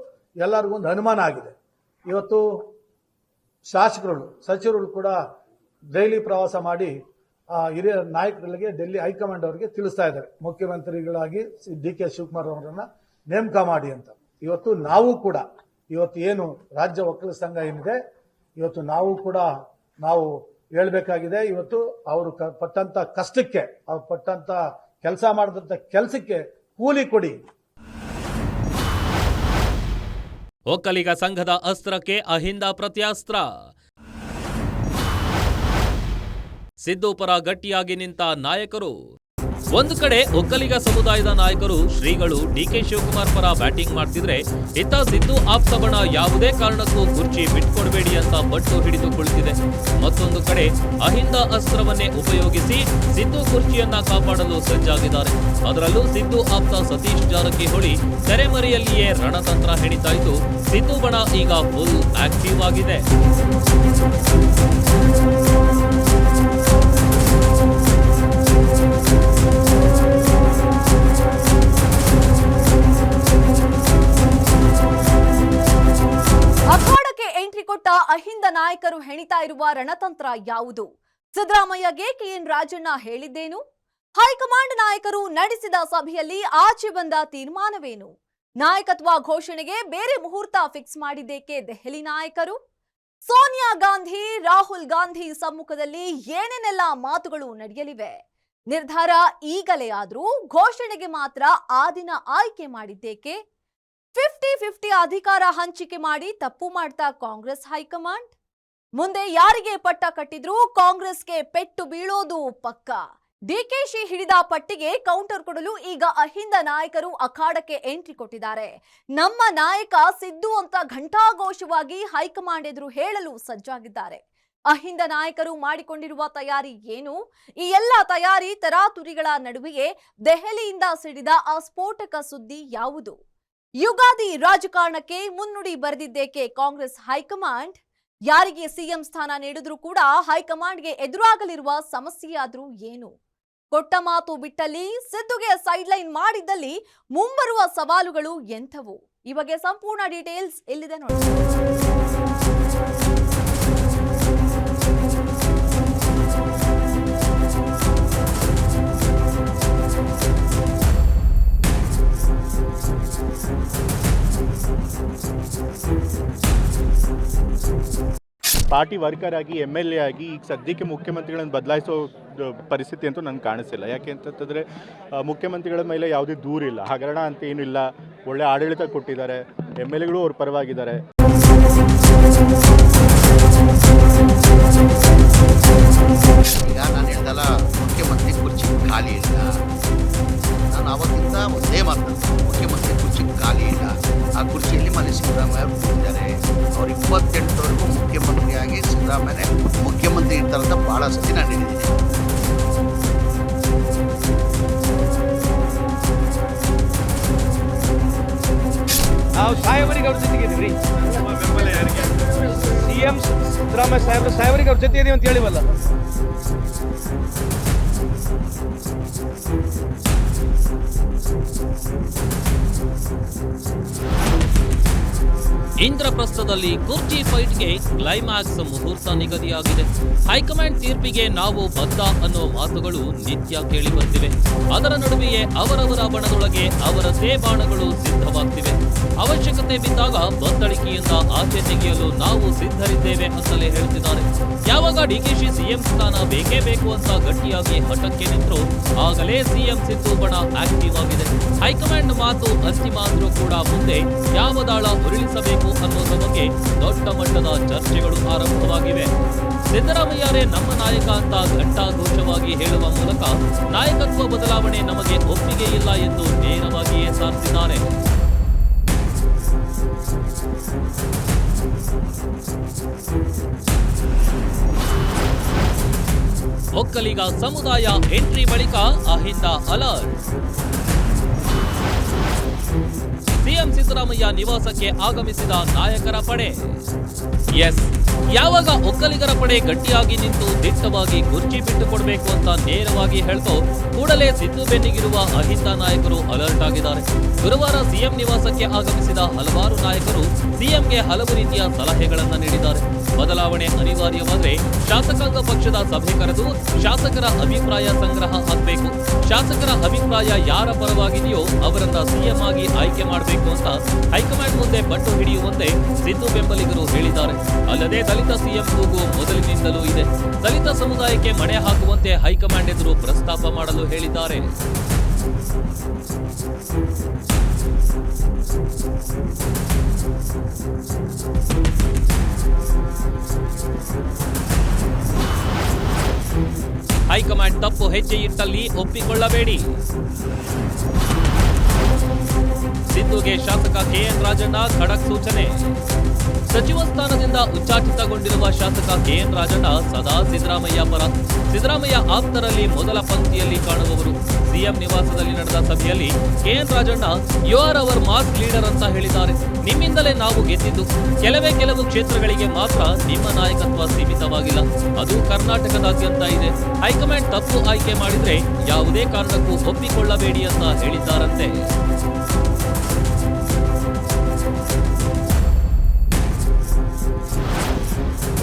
[SPEAKER 8] ಎಲ್ಲರಿಗೂ ಒಂದು ಅನುಮಾನ ಆಗಿದೆ. ಇವತ್ತು ಶಾಸಕರು, ಸಚಿವರು ಕೂಡ ಡೈಲಿ ಪ್ರವಾಸ ಮಾಡಿ ಹಿರಿಯ ನಾಯಕರಿಗೆ ಡೆಲ್ಲಿ ಹೈಕಮಾಂಡ್ ಅವರಿಗೆ ತಿಳಿಸ್ತಾ ಇದ್ದಾರೆ, ಮುಖ್ಯಮಂತ್ರಿಗಳಾಗಿ DK ಶಿವಕುಮಾರ್ ಅವರನ್ನ ನೇಮಕ ಮಾಡಿ ಅಂತ. ಇವತ್ತು ನಾವು ಕೂಡ ಇವತ್ತು ಏನು ರಾಜ್ಯ ಒಕ್ಕಲಿಗ ಸಂಘ ಏನಿದೆ, ಇವತ್ತು ನಾವು ಹೇಳ್ಬೇಕಾಗಿದೆ. ಇವತ್ತು ಅವರು ಪಟ್ಟಂತ ಕಷ್ಟಕ್ಕೆ, ಅವ್ರು ಪಟ್ಟಂತ ಕೆಲಸ ಮಾಡಿದಂತ ಕೆಲಸಕ್ಕೆ ಕೂಲಿ ಕೊಡಿ.
[SPEAKER 7] ಒಕ್ಕಲಿಗ ಸಂಘದ ಅಸ್ತ್ರಕ್ಕೆ ಅಹಿಂದ ಪ್ರತ್ಯಾಸ್ತ್ರ. ಸಿದ್ದು ಪರ ಗಟ್ಟಿಯಾಗಿ ನಿಂತ ನಾಯಕರು. ಒಂದು ಕಡೆ ಒಕ್ಕಲಿಗ ಸಮುದಾಯದ ನಾಯಕರು, ಶ್ರೀಗಳು DK ಶಿವಕುಮಾರ್ ಪರ ಬ್ಯಾಟಿಂಗ್ ಮಾಡ್ತಿದ್ರೆ, ಇತ್ತ ಸಿದ್ದು ಆಪ್ತ ಬಣ ಯಾವುದೇ ಕಾರಣಕ್ಕೂ ಕುರ್ಚಿ ಬಿಟ್ಕೊಡ್ಬೇಡಿ ಅಂತ ಬಟ್ಟು ಹಿಡಿದು ಕುಳಿತಿದೆ. ಮತ್ತೊಂದು ಕಡೆ ಅಹಿಂದ ಅಸ್ತ್ರವನ್ನೇ ಉಪಯೋಗಿಸಿ ಸಿದ್ದು ಕುರ್ಚಿಯನ್ನ ಕಾಪಾಡಲು ಸಜ್ಜಾಗಿದ್ದಾರೆ. ಅದರಲ್ಲೂ ಸಿದ್ದು ಆಪ್ತ ಸತೀಶ್ ಜಾರಕಿಹೊಳಿ ತೆರೆಮರೆಯಲ್ಲಿಯೇ ರಣತಂತ್ರ ಹೆಣಿತಾ ಇದ್ದು, ಸಿದ್ದು ಬಣ ಈಗ ಫುಲ್ ಆಕ್ಟಿವ್ ಆಗಿದೆ.
[SPEAKER 1] ಅಖಾಡಕ್ಕೆ ಎಂಟ್ರಿ ಕೊಟ್ಟ ಅಹಿಂದ ನಾಯಕರು ಹೆಣಿತಾ ಇರುವ ರಣತಂತ್ರ ಯಾವುದು? ಸಿದ್ದರಾಮಯ್ಯಗೆ KN ರಾಜಣ್ಣ ಹೇಳಿದ್ದೇನು? ಹೈಕಮಾಂಡ್ ನಾಯಕರು ನಡೆಸಿದ ಸಭೆಯಲ್ಲಿ ಆಚೆ ಬಂದ ತೀರ್ಮಾನವೇನು? ನಾಯಕತ್ವ ಘೋಷಣೆಗೆ ಬೇರೆ ಮುಹೂರ್ತ ಫಿಕ್ಸ್ ಮಾಡಿದ್ದೇಕೆ ದೆಹಲಿ ನಾಯಕರು? ಸೋನಿಯಾ ಗಾಂಧಿ, ರಾಹುಲ್ ಗಾಂಧಿ ಸಮ್ಮುಖದಲ್ಲಿ ಏನೇನೆಲ್ಲ ಮಾತುಗಳು ನಡೆಯಲಿವೆ? ನಿರ್ಧಾರ ಈಗಲೇ ಆದ್ರೂ ಘೋಷಣೆಗೆ ಮಾತ್ರ ಆ ದಿನ ಆಯ್ಕೆ ಮಾಡಿದ್ದೇಕೆ? 50-50 ಅಧಿಕಾರ ಹಂಚಿಕೆ ಮಾಡಿ ತಪ್ಪು ಮಾಡ್ತಾ ಕಾಂಗ್ರೆಸ್ ಹೈಕಮಾಂಡ್. ಮುಂದೆ ಯಾರಿಗೆ ಪಟ್ಟ ಕಟ್ಟಿದ್ರೂ ಕಾಂಗ್ರೆಸ್ಗೆ ಪೆಟ್ಟು ಬೀಳೋದು ಪಕ್ಕ. ಡಿಕೆಶಿ ಹಿಡಿದ ಪಟ್ಟಿಗೆ ಕೌಂಟರ್ ಕೊಡಲು ಈಗ ಅಹಿಂದ ನಾಯಕರು ಅಖಾಡಕ್ಕೆ ಎಂಟ್ರಿ ಕೊಟ್ಟಿದ್ದಾರೆ. ನಮ್ಮ ನಾಯಕ ಸಿದ್ದು ಅಂತ ಘಂಟಾಘೋಷವಾಗಿ ಹೈಕಮಾಂಡ್ ಎದುರು ಹೇಳಲು ಸಜ್ಜಾಗಿದ್ದಾರೆ. ಅಹಿಂದ ನಾಯಕರು ಮಾಡಿಕೊಂಡಿರುವ ತಯಾರಿ ಏನು? ಈ ಎಲ್ಲ ತಯಾರಿ ತರಾತುರಿಗಳ ನಡುವೆಯೇ ದೆಹಲಿಯಿಂದ ಸಿಡಿದ ಆ ಸ್ಫೋಟಕ ಸುದ್ದಿ ಯಾವುದು? ಯುಗಾದಿ ರಾಜಕಾರಣಕ್ಕೆ ಮುನ್ನುಡಿ ಬರೆದಿದ್ದೇಕೆ ಕಾಂಗ್ರೆಸ್ ಹೈಕಮಾಂಡ್? ಯಾರಿಗೆ ಸಿಎಂ ಸ್ಥಾನ ನೀಡಿದ್ರೂ ಕೂಡ ಹೈಕಮಾಂಡ್ಗೆ ಎದುರಾಗಲಿರುವ ಸಮಸ್ಯೆಯಾದ್ರೂ ಏನು? ಕೊಟ್ಟ ಮಾತು ಬಿಟ್ಟಲ್ಲಿ, ಸಿದ್ದುಗೆ ಸೈಡ್ಲೈನ್ ಮಾಡಿದ್ದಲ್ಲಿ ಮುಂಬರುವ ಸವಾಲುಗಳು ಎಂಥವು? ಈ ಬಗ್ಗೆ ಸಂಪೂರ್ಣ ಡೀಟೇಲ್ಸ್ ಇಲ್ಲಿದೆ ನೋಡಿ.
[SPEAKER 9] ಪಾರ್ಟಿ ವರ್ಕರ್ ಆಗಿ MLA ಆಗಿ ಈಗ ಸದ್ಯಕ್ಕೆ ಮುಖ್ಯಮಂತ್ರಿಗಳನ್ನು ಬದಲಾಯಿಸೋ ಪರಿಸ್ಥಿತಿ ಅಂತೂ ನನಗೆ ಕಾಣಿಸಿಲ್ಲ. ಯಾಕೆ ಅಂತಂತಂದರೆ ಮುಖ್ಯಮಂತ್ರಿಗಳ ಮೇಲೆ ಯಾವುದೇ ದೂರಿಲ್ಲ, ಹಗರಣ ಅಂತ ಏನಿಲ್ಲ, ಒಳ್ಳೆ ಆಡಳಿತ ಕೊಟ್ಟಿದ್ದಾರೆ, MLAಗಳು ಅವ್ರ ಪರವಾಗಿದ್ದಾರೆ.
[SPEAKER 10] ಈಗ ನಾನು ಹೇಳ್ದಲ್ಲ, ಮುಖ್ಯಮಂತ್ರಿ ಕುರ್ಚಿ ಖಾಲಿ ಇಲ್ಲ. ನಾನು ಆವತ್ತಿಂದ ಒಂದೇ ಮಾತು, ಮುಖ್ಯಮಂತ್ರಿ ಕುರ್ಚಿ ಖಾಲಿ ಇಲ್ಲ. ಆ ಕುರ್ಚಿಯಲ್ಲಿ ಮನೆ ಸಿದ್ದರಾಮಯ್ಯ ಅವರು ಕೂತಿದ್ದಾರೆ. ಅವ್ರು 28ವರೆಗೂ ಮುಖ್ಯಮಂತ್ರಿಯಾಗಿ ಸಿದ್ದರಾಮಯ್ಯ ಮುಖ್ಯಮಂತ್ರಿ ಇರ್ತಾರಂತ ಭಾಳ ಸತಿ ನಾನು ಹೇಳಿದ್ದೀನಿ.
[SPEAKER 11] ನಾವು ಸಾಹೇಬರಿಗೆ ಅವ್ರ ಜೊತೆಗೆ ಇದೀವಿ. CM ಸಿದ್ದರಾಮಯ್ಯ ಸಾಹೇಬರಿಗೆ ಅವ್ರ ಜೊತೆ ಇದೀವಿ ಅಂತ ಹೇಳಿವಲ್ಲ.
[SPEAKER 7] ಇಂದ್ರಪ್ರಸ್ಥದಲ್ಲಿ ಕುರ್ಚಿ ಫೈಟ್ಗೆ ಕ್ಲೈಮ್ಯಾಕ್ಸ್ ಮುಹೂರ್ತ ನಿಗದಿಯಾಗಿದೆ. ಹೈಕಮಾಂಡ್ ತೀರ್ಪಿಗೆ ನಾವು ಬದ್ಧ ಅನ್ನೋ ಮಾತುಗಳು ನಿತ್ಯ ಕೇಳಿ ಬರ್ತಿವೆ. ಅದರ ನಡುವೆಯೇ ಅವರವರ ಬಣದೊಳಗೆ ಅವರದ್ದೇ ಬಾಣಗಳು ಸಿದ್ಧವಾಗ್ತಿವೆ. ಅವಶ್ಯಕತೆ ಬಿದ್ದಾಗ ಬತ್ತಳಿಕೆಯಿಂದ ಆಚೆ ತೆಗೆಯಲು ನಾವು ಸಿದ್ಧರಿದ್ದೇವೆ ಅಂತಲೇ ಹೇಳ್ತಿದ್ದಾರೆ. ಯಾವಾಗ ಡಿಕೆಶಿ ಸಿಎಂ ಸ್ಥಾನ ಬೇಕೇ ಬೇಕು ಅಂತ ಗಟ್ಟಿಯಾಗಿ ಹಠಕ್ಕೆ ನಿಂತರು, ಆಗಲೇ ಸಿಎಂ ಸಿದ್ದು ಬಣ ಆಕ್ಟಿವ್ ಆಗಿದೆ. ಹೈಕಮಾಂಡ್ ಮಾತು ಅಂತಿಮ ಅಂದ್ರೂ ಕೂಡ ಮುಂದೆ ಯಾವ ದಾಳ ಉರುಳಿಸಬೇಕು ಅನ್ನೋದ್ರ ಬಗ್ಗೆ ದೊಡ್ಡ ಮಟ್ಟದ ಚರ್ಚೆಗಳು ಆರಂಭವಾಗಿವೆ. ಸಿದ್ದರಾಮಯ್ಯರೇ ನಮ್ಮ ನಾಯಕ ಅಂತ ಘಂಟಾಘೋಷವಾಗಿ ಹೇಳುವ ಮೂಲಕ ನಾಯಕತ್ವ ಬದಲಾವಣೆ ನಮಗೆ ಒಪ್ಪಿಗೆ ಇಲ್ಲ ಎಂದು ನೇರವಾಗಿಯೇ ಸಾರಿಸಿದ್ದಾರೆ. ಒಕ್ಕಲಿಗ ಸಮುದಾಯ ಎಂಟ್ರಿ ಬಳಿಕ ಅಹಿಂದ ಅಲರ್ಟ್. ಸಿಎಂ ಸಿದ್ದರಾಮಯ್ಯ ನಿವಾಸಕ್ಕೆ ಆಗಮಿಸಿದ ನಾಯಕರ ಪಡೆ. ಎಸ್, ಯಾವಾಗ ಒಕ್ಕಲಿಗರ ಪಡೆ ಗಟ್ಟಿಯಾಗಿ ನಿಂತು ದಿಟ್ಟವಾಗಿ ಕುರ್ಚಿ ಬಿಟ್ಟು ಕೊಡಬೇಕು ಅಂತ ನೇರವಾಗಿ ಹೇಳ್ತೋ ಕೂಡಲೇ ಸಿದ್ದು ಬೆನ್ನಿಗಿರುವ ಅಹಿಂದ ನಾಯಕರು ಅಲರ್ಟ್ ಆಗಿದ್ದಾರೆ. ಗುರುವಾರ ಸಿಎಂ ನಿವಾಸಕ್ಕೆ ಆಗಮಿಸಿದ ಹಲವಾರು ನಾಯಕರು ಸಿಎಂಗೆ ಹಲವು ರೀತಿಯ ಸಲಹೆಗಳನ್ನು ನೀಡಿದ್ದಾರೆ. ಬದಲಾವಣೆ ಅನಿವಾರ್ಯವಾದರೆ ಶಾಸಕಾಂಗ ಪಕ್ಷದ ಸಭೆ ಕರೆದು ಶಾಸಕರ ಅಭಿಪ್ರಾಯ ಸಂಗ್ರಹ ಆಗಬೇಕು. ಶಾಸಕರ ಅಭಿಪ್ರಾಯ ಯಾರ ಪರವಾಗಿದೆಯೋ ಅವರನ್ನ ಸಿಎಂ ಆಗಿ ಆಯ್ಕೆ ಮಾಡಬೇಕು ಅಂತ ಹೈಕಮಾಂಡ್ ಮುಂದೆ ಪಟ್ಟು ಹಿಡಿಯುವಂತೆ ಸಿದ್ದು ಬೆಂಬಲಿಗರು ಹೇಳಿದ್ದಾರೆ. ಅಲ್ಲದೆ ದಲಿತ ಸಿಎಂ ಕೂಗು ಮೊದಲಿನಿಂದಲೂ ಇದೆ. ದಲಿತ ಸಮುದಾಯಕ್ಕೆ ಮಣೆ ಹಾಕುವಂತೆ ಹೈಕಮಾಂಡ್ ಎದುರು ಪ್ರಸ್ತಾಪ ಮಾಡಲು ಹೇಳಿದ್ದಾರೆ. ಹೈಕಮಾಂಡ್ ತಪ್ಪು ಹೆಜ್ಜೆ ಇಟ್ಟಲ್ಲಿ ಒಪ್ಪಿಕೊಳ್ಳಬೇಡಿ. ಸಿದ್ದುಗೆ ಶಾಸಕ ಕೆಎನ್ ರಾಜಣ್ಣ ಖಡಕ್ ಸೂಚನೆ. ಸಚಿವ ಸ್ಥಾನದಿಂದ ಉಚ್ಚಾಟಿತಗೊಂಡಿರುವ ಶಾಸಕ ಕೆಎನ್ ರಾಜಣ್ಣ ಸದಾ ಸಿದ್ದರಾಮಯ್ಯ ಪರ. ಸಿದ್ದರಾಮಯ್ಯ ಆಪ್ತರಲ್ಲಿ ಮೊದಲ ಪಂಕ್ತಿಯಲ್ಲಿ ಕಾಣುವವರು. ಸಿಎಂ ನಿವಾಸದಲ್ಲಿ ನಡೆದ ಸಭೆಯಲ್ಲಿ K N Rajanna you are our mass leader ಅಂತ ಹೇಳಿದ್ದಾರೆ. ನಿಮ್ಮಿಂದಲೇ ನಾವು ಗೆದ್ದಿದ್ದು. ಕೆಲವು ಕ್ಷೇತ್ರಗಳಿಗೆ ಮಾತ್ರ ನಿಮ್ಮ ನಾಯಕತ್ವ ಸೀಮಿತವಾಗಿಲ್ಲ, ಅದು ಕರ್ನಾಟಕದಾದ್ಯಂತ ಇದೆ. ಹೈಕಮಾಂಡ್ ತಪ್ಪು ಆಯ್ಕೆ ಮಾಡಿದ್ರೆ ಯಾವುದೇ ಕಾರಣಕ್ಕೂ ಒಪ್ಪಿಕೊಳ್ಳಬೇಡಿ ಅಂತ ಹೇಳಿದ್ದಾರಂತೆ.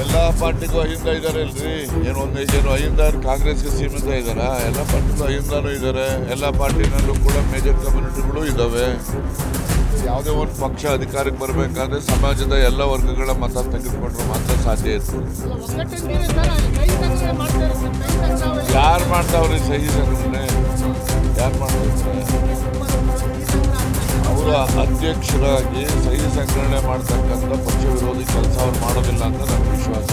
[SPEAKER 2] ಎಲ್ಲ ಪಾರ್ಟಿಗೂ ಅಹಿಂದ ಇದ್ದಾರೆ ಅಲ್ರಿ. ಏನು ಅಹಿಂದ ಕಾಂಗ್ರೆಸ್ಗೆ ಸೀಮಿತ ಇದ್ದಾರ? ಎಲ್ಲ ಪಾರ್ಟಿಗೂ ಅಹಿಂದನೂ ಇದ್ದಾರೆ. ಎಲ್ಲ ಪಾರ್ಟಿನಲ್ಲೂ ಕೂಡ ಮೇಜರ್ ಕಮ್ಯುನಿಟಿಗಳು ಇದ್ದಾವೆ. ಯಾವುದೇ ಒಂದು ಪಕ್ಷ ಅಧಿಕಾರಕ್ಕೆ ಬರಬೇಕಾದ್ರೆ ಸಮಾಜದ ಎಲ್ಲ ವರ್ಗಗಳ ಮತ ತೆಗೆದುಕೊಂಡ್ರೆ ಮಾತ್ರ ಸಾಧ್ಯ ಇತ್ತು. ಯಾರು ಮಾಡ್ತಾವ್ರಿ ಸಹಿ ಸಂಗ್ರಹಣೆ? ಯಾರು ಮಾಡ್ತಾರೆ? ಅವರ ಅಧ್ಯಕ್ಷರಾಗಿ ಸಹಿ ಸಂಗ್ರಹಣೆ ಮಾಡ್ತಕ್ಕಂಥ ಪಕ್ಷ ವಿರೋಧಿ ಕೆಲಸ ಅವ್ರು ಮಾಡೋದಿಲ್ಲ ಅಂತ ನನ್ನ ವಿಶ್ವಾಸ.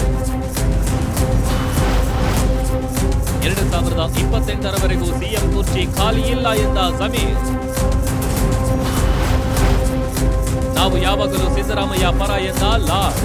[SPEAKER 7] 2028ರವರೆಗೂ ಸಿಎಂ ಕುರ್ಚಿ ಖಾಲಿ ಇಲ್ಲ ಎಂದ ಸಮೀರ್. ನಾವು ಯಾವಾಗಲೂ ಸಿದ್ದರಾಮಯ್ಯ ಪರ ಎಂದ ಲಾಡ್.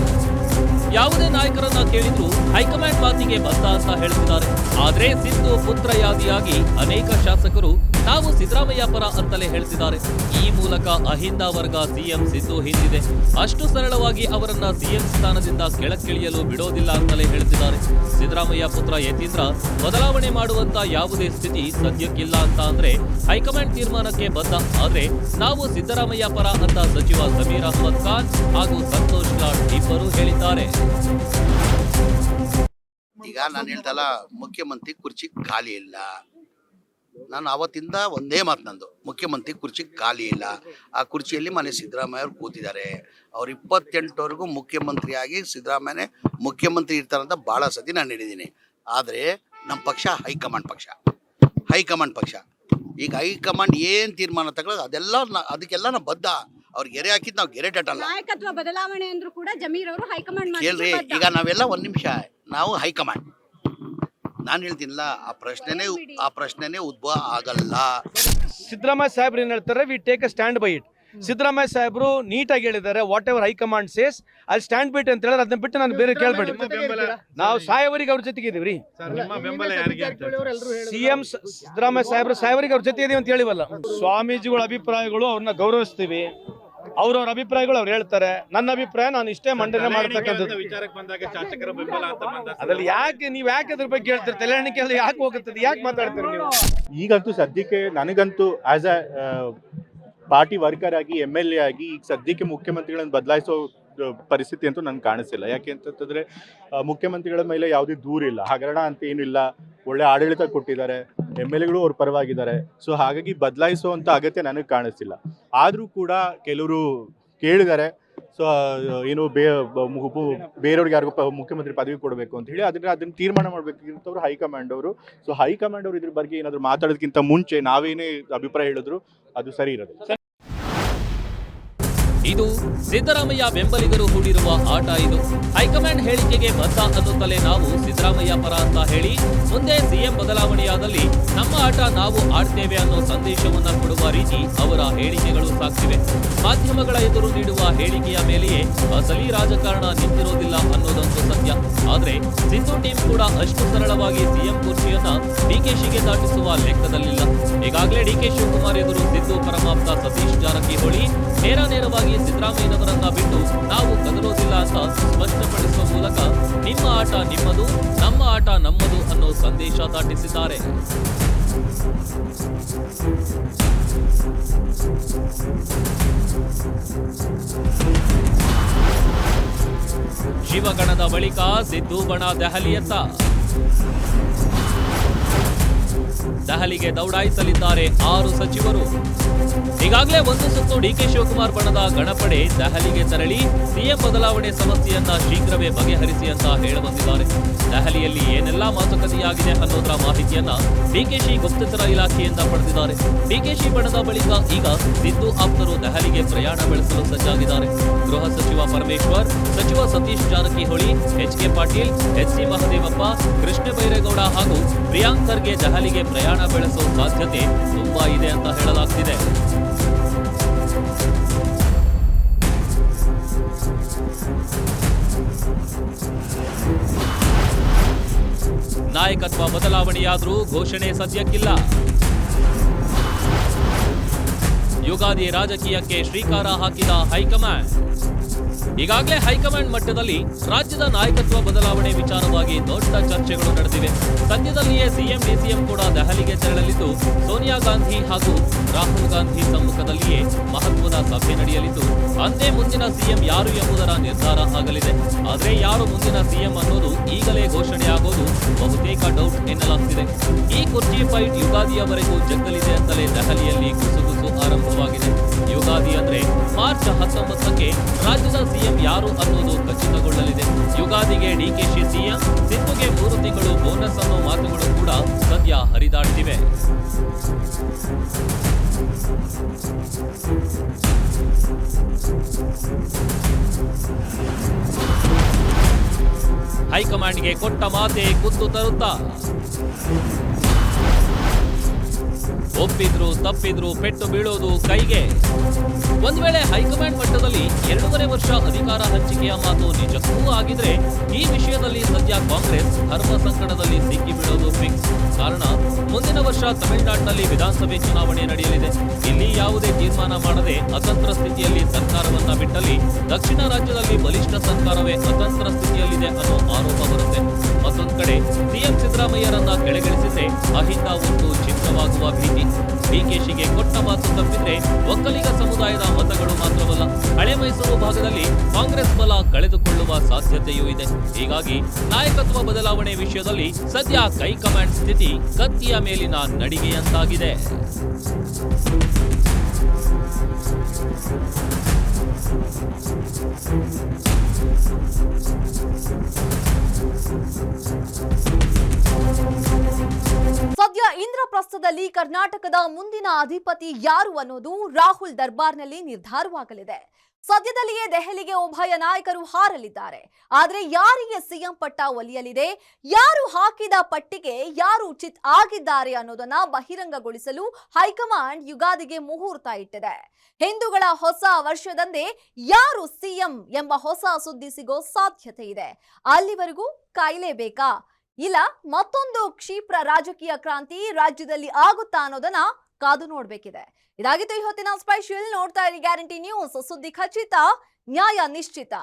[SPEAKER 7] ಯಾವುದೇ ನಾಯಕರನ್ನ ಕೇಳಿದ್ರು ಹೈಕಮಾಂಡ್ ಮಾತಿಗೆ ಬದ್ಧ ಅಂತ ಹೇಳ್ತಿದ್ದಾರೆ. ಆದ್ರೆ ಸಿದ್ದು ಪುತ್ರಯಾದಿಯಾಗಿ ಅನೇಕ ಶಾಸಕರು ನಾವು ಸಿದ್ದರಾಮಯ್ಯ ಪರ ಅಂತಲೇ ಹೇಳ್ತಿದ್ದಾರೆ. ಈ ಮೂಲಕ ಅಹಿಂದ ವರ್ಗ ಸಿಎಂ ಸಿದ್ದು ಹಿಂದಿದೆ. ಅಷ್ಟು ಸರಳವಾಗಿ ಅವರನ್ನ ಸಿಎಂ ಸ್ಥಾನದಿಂದ ಕೆಳಕ್ಕಿಳಿಯಲು ಬಿಡೋದಿಲ್ಲ ಅಂತಲೇ ಹೇಳ್ತಿದ್ದಾರೆ. ಸಿದ್ದರಾಮಯ್ಯ ಪುತ್ರ ಯತೀಂದ್ರ ಬದಲಾವಣೆ ಮಾಡುವಂತ ಯಾವುದೇ ಸ್ಥಿತಿ ಸದ್ಯಕ್ಕಿಲ್ಲ ಅಂತ ಅಂದ್ರೆ ಹೈಕಮಾಂಡ್ ತೀರ್ಮಾನಕ್ಕೆ ಬದ್ಧ. ಆದ್ರೆ ನಾವು ಸಿದ್ದರಾಮಯ್ಯ ಪರ ಅಂತ ಸಚಿವ ಸಮೀರ್ ಅಹಮದ್ ಖಾನ್ ಹಾಗೂ ಸಂತೋಷ್ ಲಾಡ್ ಇಬ್ಬರು ಹೇಳಿದ್ದಾರೆ.
[SPEAKER 10] ಈಗ ನಾನು ಹೇಳ್ದಲ್ಲ, ಮುಖ್ಯಮಂತ್ರಿ ಕುರ್ಚಿ ಖಾಲಿ ಇಲ್ಲ. ನಾನು ಅವತ್ತಿಂದ ಒಂದೇ ಮಾತು ನಂದು, ಮುಖ್ಯಮಂತ್ರಿ ಕುರ್ಚಿ ಖಾಲಿ ಇಲ್ಲ. ಆ ಕುರ್ಚಿಯಲ್ಲಿ ಮನೆ ಸಿದ್ದರಾಮಯ್ಯ ಅವರು ಕೂತಿದ್ದಾರೆ. ಅವ್ರು 28ವರೆಗೂ ಮುಖ್ಯಮಂತ್ರಿಯಾಗಿ ಸಿದ್ದರಾಮಯ್ಯನೇ ಮುಖ್ಯಮಂತ್ರಿ ಇರ್ತಾರಂತ ಭಾಳ ಸತಿ ನಾನು ಹೇಳಿದ್ದೀನಿ. ಆದರೆ ನಮ್ಮ ಪಕ್ಷ ಹೈಕಮಾಂಡ್ ಪಕ್ಷ. ಈಗ ಹೈಕಮಾಂಡ್ ಏನು ತೀರ್ಮಾನ ತಗೊಳ್ಳೋದು ಅದಕ್ಕೆಲ್ಲ ನಾವು ಬದ್ಧ. ಅವ್ರಿಗೆ ಗೆರೆ ಹಾಕಿದ್ ನಾವು ಗೆರೆ ಟಟ್ಟಲ್ಲ.
[SPEAKER 4] ನಾಯಕತ್ವ ಬದಲಾವಣೆ ಅಂದ್ರೂ ಕೂಡ ಜಮೀರ್ ಅವರು ಹೈಕಮಾಂಡ್
[SPEAKER 10] ಕೇಳ್ರಿ, ಈಗ ನಾವೆಲ್ಲ ಒಂದ್ ನಿಮಿಷ, ನಾವು ಹೈಕಮಾಂಡ್. ನಾನು ಹೇಳ್ತೀನಿಲ್ಲ, ಆ ಪ್ರಶ್ನೆನೇ ಉದ್ಭವ ಆಗಲ್ಲ.
[SPEAKER 11] ಸಿದ್ದರಾಮಯ್ಯ ಸಾಹೇಬ್ರು ಏನ್ ಹೇಳ್ತಾರೆ, we take a stand by it. Siddaramaiah ಸಾಹೇಬ್ರು ನೀಟಾಗಿ ಹೇಳಿದ್ದಾರೆ, ವಾಟ್ ಎವರ್ ಹೈಕಮಾಂಡ್ ಸೇಸ್ ಅಲ್ಲಿ ಸ್ಟ್ಯಾಂಡ್ ಬಿಟ್ ಅಂತ ಹೇಳಿದ್ರೆ ಅದನ್ನ ಬಿಟ್ಟು ನಾನು ಬೇರೆ ಕೇಳ್ಬೇಡಿ. ನಾವು ಸಾಯವರಿಗೆ ಅವ್ರ ಜೊತೆಗೆ ಇದೀವ್ರಿ. ಸಿಎಂ ಸಿದ್ದರಾಮಯ್ಯ ಸಾಹೇಬರಿಗೆ ಅವ್ರ ಜೊತೆ ಇದೀವಿ ಅಂತ ಹೇಳಿವಲ್ಲ. ಸ್ವಾಮೀಜಿಗಳ ಅಭಿಪ್ರಾಯಗಳು ಅವ್ರನ್ನ ಗೌರವಿಸ್ತೀವಿ. ಅವ್ರವ್ರ ಅಭಿಪ್ರಾಯಗಳು ಅವ್ರು ಹೇಳ್ತಾರೆ. ನನ್ನ ಅಭಿಪ್ರಾಯ ನಾನು ಇಷ್ಟೇ ಮಂಡನೆ ಮಾಡ್ತಕ್ಕಂಥದ್ದು. ಅದ್ರಲ್ಲಿ ಯಾಕೆ ಅದ್ರ ಬಗ್ಗೆ ಹೇಳ್ತೀರಿ? ತಲೆಹಣಿಕೆ ಯಾಕೆ ಹೋಗುತ್ತದೆ? ಯಾಕೆ ಮಾತಾಡ್ತೀರಿ ನೀವು?
[SPEAKER 9] ಈಗಂತೂ ಸದ್ಯಕ್ಕೆ ನನಗಂತೂ ಆಸ್ ಅ ಪಾರ್ಟಿ ವರ್ಕರ್ ಆಗಿ MLA ಆಗಿ ಈಗ ಸದ್ಯಕ್ಕೆ ಮುಖ್ಯಮಂತ್ರಿಗಳನ್ನು ಬದಲಾಯಿಸೋ ಪರಿಸ್ಥಿತಿ ಅಂತೂ ನನಗೆ ಕಾಣಿಸಿಲ್ಲ. ಯಾಕೆ ಅಂತಂತಂದರೆ ಮುಖ್ಯಮಂತ್ರಿಗಳ ಮೇಲೆ ಯಾವುದೇ ದೂರಿಲ್ಲ, ಹಗರಣ ಅಂತ ಏನಿಲ್ಲ, ಒಳ್ಳೆ ಆಡಳಿತ ಕೊಟ್ಟಿದ್ದಾರೆ, MLAಗಳು ಅವ್ರ ಪರವಾಗಿದ್ದಾರೆ. ಸೊ ಹಾಗಾಗಿ ಬದಲಾಯಿಸುವಂಥ ಅಗತ್ಯ ನನಗೆ ಕಾಣಿಸ್ತಿಲ್ಲ. ಆದರೂ ಕೂಡ ಕೆಲವರು ಕೇಳಿದ್ದಾರೆ, ಸೊ ಏನು ಬೇರೆಯವ್ರಿಗೆ ಯಾರಿಗೂ ಮುಖ್ಯಮಂತ್ರಿ ಪದವಿ ಕೊಡಬೇಕು ಅಂತ ಹೇಳಿ ಅದನ್ನು ತೀರ್ಮಾನ ಮಾಡಬೇಕಿಂತವ್ರು ಹೈಕಮಾಂಡ್ ಅವರು. ಸೊ ಹೈಕಮಾಂಡ್ ಅವರು ಇದ್ರ ಬಗ್ಗೆ ಏನಾದರೂ ಮಾತಾಡೋದಕ್ಕಿಂತ ಮುಂಚೆ ನಾವೇನೇ ಅಭಿಪ್ರಾಯ ಹೇಳಿದ್ರು ಅದು ಸರಿ ಇರೋದು.
[SPEAKER 7] ಇದು ಸಿದ್ದರಾಮಯ್ಯ ಬೆಂಬಲಿಗರು ಹೂಡಿರುವ ಆಟ. ಇದು ಹೈಕಮಾಂಡ್ ಹೇಳಿಕೆಗೆ ಬದ್ಧ ಅನ್ನುತ್ತಲೇ ನಾವು ಸಿದ್ದರಾಮಯ್ಯ ಪರ ಅಂತ ಹೇಳಿ ಮುಂದೆ ಸಿಎಂ ಬದಲಾವಣೆಯಾದಲ್ಲಿ ನಮ್ಮ ಆಟ ನಾವು ಆಡ್ತೇವೆ ಅನ್ನೋ ಸಂದೇಶವನ್ನ ಕೊಡುವ ರೀತಿ ಅವರ ಹೇಳಿಕೆಗಳು ಸಾಕ್ತಿವೆ. ಮಾಧ್ಯಮಗಳ ಎದುರು ನೀಡುವ ಹೇಳಿಕೆಯ ಮೇಲೆಯೇ ಅಸಲಿ ರಾಜಕಾರಣ ನಿಂತಿರೋದಿಲ್ಲ ಅನ್ನೋದಂತೂ ಸತ್ಯ. ಆದ್ರೆ ಸಿದ್ದು ಟೀಮ್ ಕೂಡ ಅಷ್ಟು ಸರಳವಾಗಿ ಸಿಎಂ ಕುರ್ಚಿಯನ್ನ ಡಿಕೆಶಿಗೆ ದಾಟಿಸುವ ಲೆಕ್ಕದಲ್ಲಿಲ್ಲ. ಈಗಾಗಲೇ ಡಿಕೆ ಶಿವಕುಮಾರ್ ಎದುರು ಸಿದ್ದು ಪರಮಾಪ್ತ ಸತೀಶ್ ಜಾರಕಿಹೊಳಿ ನೇರವಾಗಿ ಸಿದ್ದರಾಮಯ್ಯನವರನ್ನ ಬಿಟ್ಟು ನಾವು ಕದಲೋದಿಲ್ಲ ಅಂತ ಸ್ಪಷ್ಟಪಡಿಸುವ ಮೂಲಕ ನಿಮ್ಮ ಆಟ ನಿಮ್ಮದು, ನಮ್ಮ ಆಟ ನಮ್ಮದು ಅನ್ನೋ ಸಂದೇಶ ದಾಟಿಸಿದ್ದಾರೆ. ಶಿವಗಣದ ಬಳಿಕ ಸಿದ್ದು ಬಣ ದೆಹಲಿಯತ್ತ. ದೆಹಲಿಗೆ ದೌಡಾಯಿಸಲಿದ್ದಾರೆ 6 ಸಚಿವರು. ಈಗಾಗಲೇ ಒಂದು ಸುತ್ತು ಡಿಕೆ ಶಿವಕುಮಾರ್ ಬಣದ ಗಣಪಡೆ ದೆಹಲಿಗೆ ತೆರಳಿ ಸಿಎಂ ಬದಲಾವಣೆ ಸಮಸ್ಯೆಯನ್ನ ಶೀಘ್ರವೇ ಬಗೆಹರಿಸಿ ಅಂತ ಹೇಳಬಂದಿದ್ದಾರೆ. ದೆಹಲಿಯಲ್ಲಿ ಏನೆಲ್ಲಾ ಮಾತುಕತೆಯಾಗಿದೆ ಅನ್ನೋದರ ಮಾಹಿತಿಯನ್ನ ಡಿಕೆಶಿ ಗುಪ್ತಚರ ಇಲಾಖೆಯಿಂದ ಪಡೆದಿದ್ದಾರೆ. ಡಿಕೆಶಿ ಬಣದ ಬಳಿಕ ಈಗ ಸಿದ್ದು ಆಪ್ತರು ದೆಹಲಿಗೆ ಪ್ರಯಾಣ ಬೆಳೆಸಲು ಸಜ್ಜಾಗಿದ್ದಾರೆ. ಗೃಹ ಸಚಿವ ಪರಮೇಶ್ವರ್, ಸಚಿವ ಸತೀಶ್ ಜಾರಕಿಹೊಳಿ, HK ಪಾಟೀಲ್, HC ಮಹದೇವಪ್ಪ, ಕೃಷ್ಣ ಬೈರೇಗೌಡ ಹಾಗೂ ಪ್ರಿಯಾಂಕ್ ಖರ್ಗೆ ದೆಹಲಿಗೆ ಪ್ರಯಾಣ ಬೆಳೆಸುವ ಸಾಧ್ಯತೆ ತುಂಬಾ ಇದೆ ಅಂತ ಹೇಳಲಾಗ್ತಿದೆ. ನಾಯಕತ್ವ ಬದಲಾವಣೆಯಾದರೂ ಘೋಷಣೆ ಸದ್ಯಕ್ಕಿಲ್ಲ. ಯುಗಾದಿ ರಾಜಕೀಯಕ್ಕೆ ಶ್ರೀಕಾರ ಹಾಕಿದ ಹೈಕಮಾಂಡ್. ಈಗಾಗಲೇ ಹೈಕಮಾಂಡ್ ಮಟ್ಟದಲ್ಲಿ ರಾಜ್ಯದ ನಾಯಕತ್ವ ಬದಲಾವಣೆ ವಿಚಾರವಾಗಿ ದೊಡ್ಡ ಚರ್ಚೆಗಳು ನಡೆದಿವೆ. ಸದ್ಯದಲ್ಲಿಯೇ ಸಿಎಂ ಡಿಸಿಎಂ ಕೂಡ ದೆಹಲಿಗೆ ತೆರಳಲಿದ್ದು ಸೋನಿಯಾ ಗಾಂಧಿ ಹಾಗೂ ರಾಹುಲ್ ಗಾಂಧಿ ಸಮ್ಮುಖದಲ್ಲಿಯೇ ಮಹತ್ವದ ಸಭೆ ನಡೆಯಲಿದ್ದು ಅಂದೇ ಮುಂದಿನ ಸಿಎಂ ಯಾರು ಎಂಬುದರ ನಿರ್ಧಾರ ಆಗಲಿದೆ. ಆದರೆ ಯಾರು ಮುಂದಿನ ಸಿಎಂ ಅನ್ನೋದು ಈಗಲೇ ಘೋಷಣೆಯಾಗೋದು ಬಹುತೇಕ ಡೌಟ್ ಎನ್ನಲಾಗ್ತಿದೆ. ಈ ಕುರ್ಚಿ ಫೈಟ್ ಯುಗಾದಿಯವರೆಗೂ ಜಗ್ಗಲಿದೆ ಅಂತಲೇ ದೆಹಲಿಯಲ್ಲಿ ಗುಸುಗುಸು ಆರಂಭವಾಗಿದೆ. ಯುಗಾದಿ ಅಂದ್ರೆ ಮಾರ್ಚ್ 19ಕ್ಕೆ ರಾಜ್ಯದ ಸಿಎಂ ಯಾರು ಅನ್ನೋದು ಖಚಿತಗೊಳ್ಳಲಿದೆ. ಯುಗಾದಿಗೆ ಡಿಕೆಶಿ ಸಿಎಂ, ಸಿದ್ದುಗೆ 3 ತಿಂಗಳು ಬೋನಸ್ ಅನ್ನೋ ಮಾತುಗಳು ಕೂಡ ಸದ್ಯ ಹರಿದಾಡ್ತಿವೆ. ಹೈಕಮಾಂಡ್ಗೆ ಕೊಟ್ಟ ಮಾತೆ ಕುತ್ತು ತರುತ್ತಾ? ಒಪ್ಪಿದ್ರು ತಪ್ಪಿದ್ರು ಪೆಟ್ಟು ಬೀಳೋದು ಕೈಗೆ. ಒಂದ್ ವೇಳೆ ಹೈಕಮಾಂಡ್ ಮಟ್ಟದಲ್ಲಿ 2.5 ವರ್ಷ ಅಧಿಕಾರ ಹಂಚಿಕೆಯ ಮಾತು ನಿಜಕ್ಕೂ ಆಗಿದ್ರೆ ಈ ವಿಷಯದಲ್ಲಿ ಸದ್ಯ ಕಾಂಗ್ರೆಸ್ ಧರ್ಮ ಸಂಕಟದಲ್ಲಿ ಸಿಕ್ಕಿ ಬಿಡೋದು ಫಿಕ್ಸ್. ಕಾರಣ ಮುಂದಿನ ವರ್ಷ ತಮಿಳುನಾಡಿನಲ್ಲಿ ವಿಧಾನಸಭೆ ಚುನಾವಣೆ ನಡೆಯಲಿದೆ. ಇಲ್ಲಿ ಯಾವುದೇ ತೀರ್ಮಾನ ಮಾಡದೆ ಅತಂತ್ರ ಸ್ಥಿತಿಯಲ್ಲಿ ಸರ್ಕಾರವನ್ನ ಬಿಟ್ಟಲ್ಲಿ ದಕ್ಷಿಣ ರಾಜ್ಯದಲ್ಲಿ ಬಲಿಷ್ಠ ಸರ್ಕಾರವೇ ಅತಂತ್ರ ಸ್ಥಿತಿಯಲ್ಲಿದೆ ಅನ್ನೋ ಆರೋಪ ಬರುತ್ತೆ. ಮತ್ತೊಂದು ಕಡೆ ಸಿಎಂ ಸಿದ್ದರಾಮಯ್ಯರನ್ನ ಕೆಳಗಿಳಿಸಿದ್ರೆ ಅಹಿಂದ ಒಂದು ಚಿತ್ರವಾಗುವ ಭೀತಿ. ಡಿಕೆಶಿಗೆ ಕೊಟ್ಟ ಮಾತು ತಪ್ಪಿದ್ರೆ ಒಕ್ಕಲಿಗ ಸಮುದಾಯದ ಮತಗಳು ಮಾತ್ರವಲ್ಲ, ಹಳೆ ಮೈಸೂರು ಭಾಗದಲ್ಲಿ ಕಾಂಗ್ರೆಸ್ ಬಲ ಕಳೆದುಕೊಳ್ಳುವ ಸಾಧ್ಯತೆಯೂ ಇದೆ. ಹೀಗಾಗಿ ನಾಯಕತ್ವ ಬದಲಾವಣೆ ವಿಷಯದಲ್ಲಿ ಸದ್ಯ ಹೈಕಮಾಂಡ್ ಸ್ಥಿತಿ ಕತ್ತಿಯ ಮೇಲಿನ ನಡಿಗೆಯಂತಾಗಿದೆ.
[SPEAKER 1] ಸದ್ಯ ಇಂದ್ರಪ್ರಸ್ಥದಲ್ಲಿ ಕರ್ನಾಟಕದ ಮುಂದಿನ ಅಧಿಪತಿ ಯಾರು ಅನ್ನೋದು ರಾಹುಲ್ ದರ್ಬಾರ್ನಲ್ಲಿ ನಿರ್ಧಾರವಾಗಲಿದೆ. ಸದ್ಯದಲ್ಲಿಯೇ ದೆಹಲಿಗೆ ಉಭಯ ನಾಯಕರು ಹಾರಲಿದ್ದಾರೆ. ಆದರೆ ಯಾರಿಗೆ ಸಿಎಂ ಪಟ್ಟ ಒಲಿಯಲಿದೆ, ಯಾರು ಹಾಕಿದ ಪಟ್ಟಿಗೆ ಯಾರು ಚಿತ್ ಆಗಿದ್ದಾರೆ ಅನ್ನೋದನ್ನ ಬಹಿರಂಗಗೊಳಿಸಲು ಹೈಕಮಾಂಡ್ ಯುಗಾದಿಗೆ ಮುಹೂರ್ತ ಇಟ್ಟಿದೆ. ಹಿಂದೂಗಳ ಹೊಸ ವರ್ಷದಂದೇ ಯಾರು ಸಿಎಂ ಎಂಬ ಹೊಸ ಸುದ್ದಿ ಸಿಗೋ ಸಾಧ್ಯತೆ ಇದೆ. ಅಲ್ಲಿವರೆಗೂ ಕಾಯಲೇಬೇಕಾ, ಇಲ್ಲ ಮತ್ತೊಂದು ಕ್ಷಿಪ್ರ ರಾಜಕೀಯ ಕ್ರಾಂತಿ ರಾಜ್ಯದಲ್ಲಿ ಆಗುತ್ತಾ ಅನ್ನೋದನ್ನ ಕಾದು ನೋಡ್ಬೇಕಿದೆ. ಇದಾಗಿತ್ತು ಇವತ್ತಿನ ಸ್ಪೆಷಲ್. ನೋಡ್ತಾ ಇರಿ ಗ್ಯಾರಂಟಿ ನ್ಯೂಸ್, ಸುದ್ದಿ ಖಚಿತ, ನ್ಯಾಯ ನಿಶ್ಚಿತ.